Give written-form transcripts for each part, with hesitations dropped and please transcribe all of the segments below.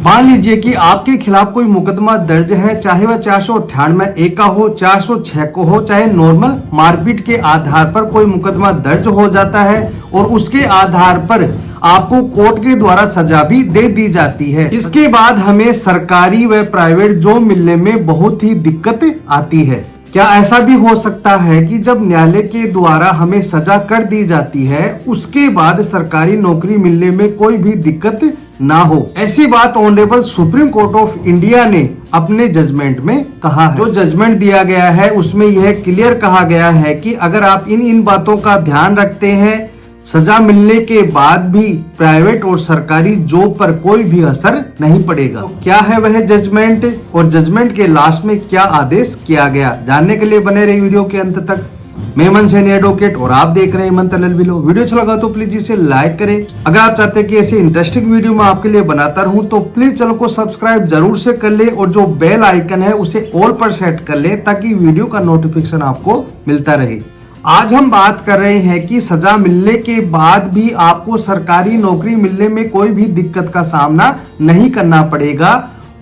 मान लीजिए कि आपके खिलाफ कोई मुकदमा दर्ज है, चाहे वह 498A का हो, 406 को हो, चाहे नॉर्मल मारपीट के आधार पर कोई मुकदमा दर्ज हो जाता है और उसके आधार पर आपको कोर्ट के द्वारा सजा भी दे दी जाती है। इसके बाद हमें सरकारी व प्राइवेट जॉब मिलने में बहुत ही दिक्कत आती है। क्या ऐसा भी हो सकता है कि जब न्यायालय के द्वारा हमें सजा कर दी जाती है, उसके बाद सरकारी नौकरी मिलने में कोई भी दिक्कत ना हो? ऐसी बात honourable supreme court of India ने अपने जजमेंट में कहा है। जो जजमेंट दिया गया है उसमें यह क्लियर कहा गया है कि अगर आप इन बातों का ध्यान रखते हैं, सजा मिलने के बाद भी प्राइवेट और सरकारी जॉब पर कोई भी असर नहीं पड़ेगा। तो क्या है वह जजमेंट और जजमेंट के लास्ट में क्या आदेश किया गया, जानने के लिए बने रहे वीडियो के अंत तक। मैं मन सैनी एडवोकेट और आप देख रहे हैं मन तलल बिलो। वीडियो अच्छा लगा तो प्लीज इसे लाइक करें। अगर आप चाहते हैं कि ऐसे इंटरेस्टिंग वीडियो मैं आपके लिए बनाता रहूं तो प्लीज चैनल को सब्सक्राइब जरूर से कर ले और जो बेल आइकन है उसे ऑल पर सेट कर ले ताकि वीडियो का नोटिफिकेशन आपको मिलता रहे। आज हम बात कर रहे हैं कि सजा मिलने के बाद भी आपको सरकारी नौकरी मिलने में कोई भी दिक्कत का सामना नहीं करना पड़ेगा।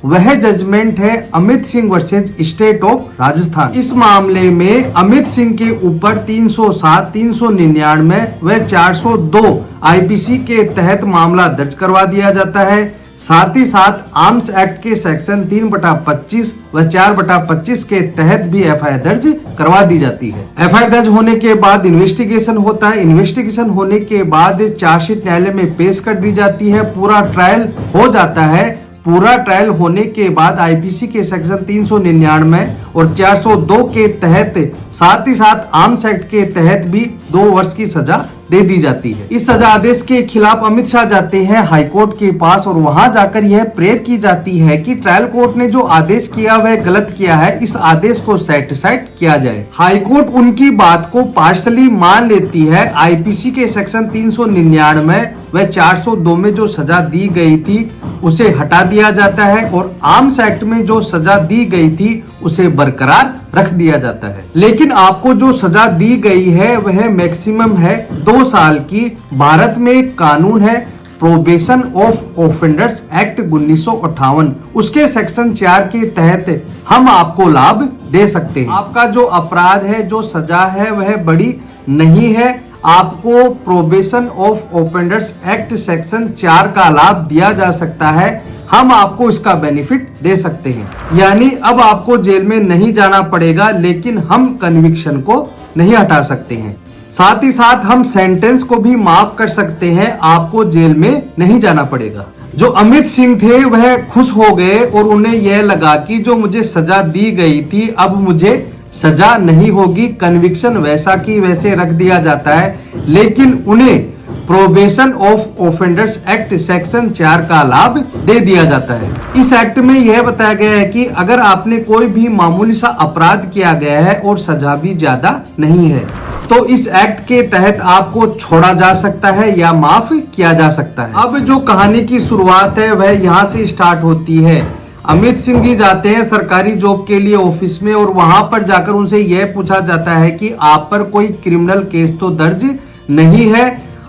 वह जजमेंट है Amit Singh versus state of Rajasthan. इस मामले में अमित सिंह के ऊपर 307, 399 व 402 आईपीसी के तहत मामला दर्ज करवा दिया जाता है। साथ ही साथ आर्म्स एक्ट के सेक्शन 3/25 व 4/25 के तहत भी एफआईआर दर्ज करवा दी जाती है। एफआईआर दर्ज होने के बाद इन्वेस्टिगेशन होता है। इन्वेस्टिगेशन होने के बाद चार्जशीट न्यायालय में पेश कर दी जाती है। पूरा ट्रायल हो जाता है। पूरा ट्रायल होने के बाद आईपीसी के सेक्शन 399 और 402 के तहत साथ ही साथ आर्म्स एक्ट के तहत भी 2 वर्ष की सजा दे दी जाती है। इस सजा आदेश के खिलाफ अमित शाह जाते हैं हाईकोर्ट के पास और वहां जाकर यह प्रेयर की जाती है कि ट्रायल कोर्ट ने जो आदेश किया वह गलत किया है, इस आदेश को सेटिस्फाइड किया जाए। हाईकोर्ट उनकी बात को पार्शली मान लेती है। आईपीसी के सेक्शन 399 व 402 में जो सजा दी गई थी उसे हटा दिया जाता है और आर्म्स एक्ट में जो सजा दी गई थी उसे बरकरार रख दिया जाता है। लेकिन आपको जो सजा दी गई है वह मैक्सिमम है 2 साल की। भारत में एक कानून है प्रोबेशन ऑफ ऑफेंडर्स एक्ट 1958, उसके सेक्शन 4 के तहत हम आपको लाभ दे सकते हैं। आपका जो अपराध है, जो सजा है वह बड़ी नहीं है। आपको probation of offenders act section 4 का लाभ दिया जा सकता है। हम आपको इसका बेनिफिट दे सकते हैं, यानी अब आपको जेल में नहीं जाना पड़ेगा, लेकिन हम कन्विक्शन को नहीं हटा सकते हैं। साथ ही साथ हम सेंटेंस को भी माफ कर सकते हैं, आपको जेल में नहीं जाना पड़ेगा। जो अमित सिंह थे वह खुश हो गए और उन्हें यह लगा कि जो मुझे सजा दी गई थी अब मुझे सजा नहीं होगी, कन्विक्शन वैसा की वैसे रख दिया जाता है। लेकिन उन्हें probation of offenders act section 4 का लाभ दे दिया जाता है। इस एक्ट में यह बताया गया है कि अगर आपने कोई भी मामूली सा अपराध किया गया है और सजा भी ज्यादा नहीं है तो इस एक्ट के तहत आपको छोड़ा जा सकता है या माफ किया जा सकता है। अब जो कहानी की शुरुआत है वह यहाँ से स्टार्ट होती है। अमित सिंह जी जाते हैं सरकारी जॉब के लिए ऑफिस में और वहां पर जाकर उनसे यह पूछा जाता है कि आप पर कोई क्रिमिनल केस तो दर्ज नहीं है,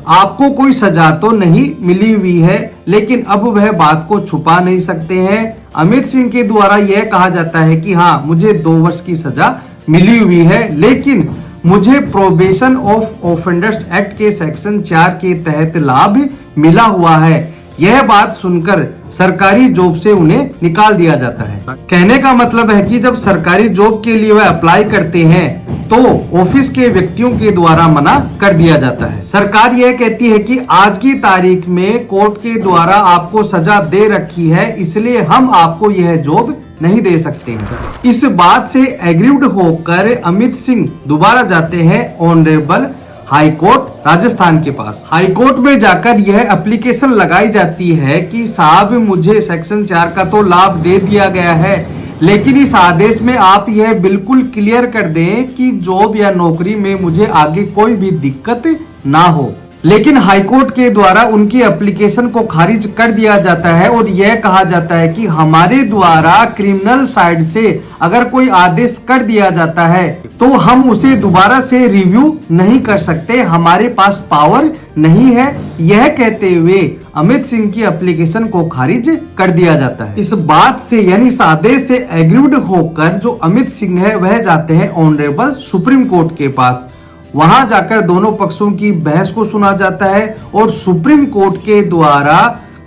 आपको कोई सजा तो नहीं मिली हुई है। लेकिन अब वह बात को छुपा नहीं सकते हैं। अमित सिंह के द्वारा यह कहा जाता है कि हाँ, मुझे 2 वर्ष की सजा मिली हुई है, लेकिन मुझे प्रोबेशन ऑफ ऑफेंडर्स एक्ट के सेक्शन 4 के तहत लाभ मिला हुआ है। यह बात सुनकर सरकारी जॉब से उन्हें निकाल दिया जाता है। कहने का मतलब है कि जब सरकारी जॉब के लिए वह अप्लाई करते हैं तो ऑफिस के व्यक्तियों के द्वारा मना कर दिया जाता है। सरकार यह कहती है कि आज की तारीख में कोर्ट के द्वारा आपको सजा दे रखी है, इसलिए हम आपको यह जॉब नहीं दे सकते हैं। इस बात से एग्रीव्ड होकर अमित सिंह दोबारा जाते हैं ऑनरेबल हाई कोर्ट राजस्थान के पास। हाई कोर्ट में जाकर यह एप्लीकेशन लगाई जाती है कि साहब मुझे सेक्शन 4 का तो लाभ दे दिया गया है, लेकिन इस आदेश में आप यह बिल्कुल क्लियर कर दें कि जॉब या नौकरी में मुझे आगे कोई भी दिक्कत ना हो। लेकिन हाईकोर्ट के द्वारा उनकी एप्लीकेशन को खारिज कर दिया जाता है और यह कहा जाता है कि हमारे द्वारा क्रिमिनल साइड से अगर कोई आदेश कर दिया जाता है तो हम उसे दोबारा से रिव्यू नहीं कर सकते, हमारे पास पावर नहीं है। यह कहते हुए अमित सिंह की एप्लीकेशन को खारिज कर दिया जाता है। इस बात से यानी इस आदेश से एग्रीड होकर जो अमित सिंह है वह जाते हैं ऑनरेबल सुप्रीम कोर्ट के पास। वहां जाकर दोनों पक्षों की बहस को सुना जाता है और सुप्रीम कोर्ट के द्वारा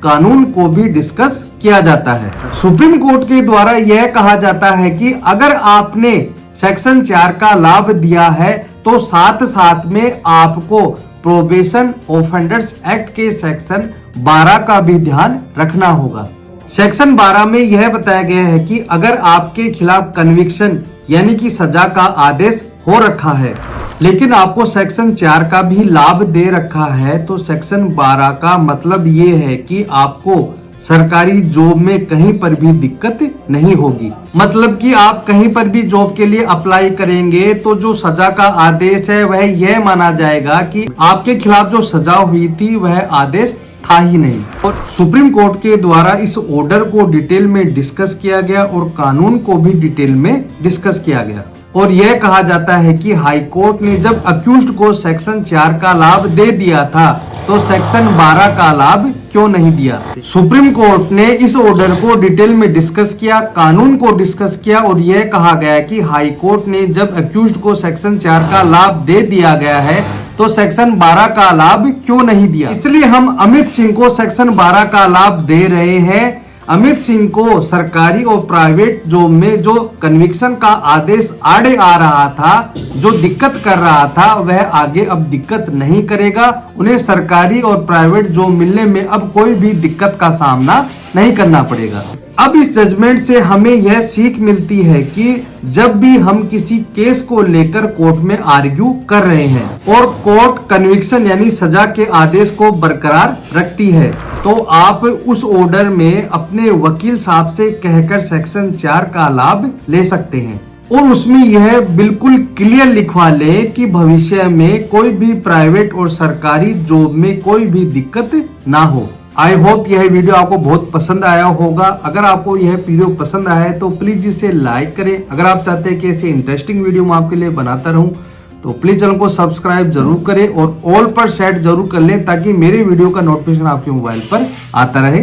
कानून को भी डिस्कस किया जाता है। सुप्रीम कोर्ट के द्वारा यह कहा जाता है कि अगर आपने सेक्शन 4 का लाभ दिया है तो साथ साथ में आपको प्रोबेशन ऑफेंडर्स एक्ट के सेक्शन 12 का भी ध्यान रखना होगा। सेक्शन 12 में यह बताया गया है कि अगर आपके खिलाफ कन्विक्शन यानी कि सजा का आदेश हो रखा है लेकिन आपको सेक्शन 4 का भी लाभ दे रखा है तो सेक्शन 12 का मतलब ये है कि आपको सरकारी जॉब में कहीं पर भी दिक्कत नहीं होगी। मतलब कि आप कहीं पर भी जॉब के लिए अप्लाई करेंगे तो जो सजा का आदेश है वह यह माना जाएगा कि आपके खिलाफ जो सजा हुई थी वह आदेश था ही नहीं। और सुप्रीम कोर्ट के द्वारा इस ऑर्डर को डिटेल में डिस्कस किया गया और कानून को भी डिटेल में डिस्कस किया गया और यह कहा जाता है कि हाई कोर्ट ने जब अक्यूज्ड को सेक्शन 4 का लाभ दे दिया था तो सेक्शन 12 का लाभ क्यों नहीं दिया। सुप्रीम कोर्ट ने इस ऑर्डर को डिटेल में डिस्कस किया, कानून को डिस्कस किया और यह कहा गया कि हाई कोर्ट ने जब अक्यूज्ड को सेक्शन 4 का लाभ दे दिया गया है तो सेक्शन 12 का लाभ क्यों नहीं दिया। इसलिए हम अमित सिंह को सेक्शन 12 का लाभ दे रहे हैं। अमित सिंह को सरकारी और प्राइवेट जॉब में जो कन्विक्शन का आदेश आड़े आ रहा था, जो दिक्कत कर रहा था, वह आगे अब दिक्कत नहीं करेगा। उन्हें सरकारी और प्राइवेट जॉब मिलने में अब कोई भी दिक्कत का सामना नहीं करना पड़ेगा। अब इस जजमेंट से हमें यह सीख मिलती है कि जब भी हम किसी केस को लेकर कोर्ट में आर्ग्यू कर रहे हैं और कोर्ट कन्विक्शन यानी सजा के आदेश को बरकरार रखती है तो आप उस ऑर्डर में अपने वकील साहब से कहकर सेक्शन 4 का लाभ ले सकते हैं और उसमें यह बिल्कुल क्लियर लिखवा ले कि भविष्य में कोई भी प्राइवेट और सरकारी जॉब में कोई भी दिक्कत ना हो। आई होप यह वीडियो आपको बहुत पसंद आया होगा। अगर आपको यह वीडियो पसंद आया है तो प्लीज इसे लाइक करें। अगर आप चाहते हैं कि ऐसे इंटरेस्टिंग वीडियो मैं आपके लिए बनाता रहूं तो प्लीज चैनल को सब्सक्राइब जरूर करें और ऑल पर सेट जरूर कर लें ताकि मेरे वीडियो का नोटिफिकेशन आपके मोबाइल पर आता रहे।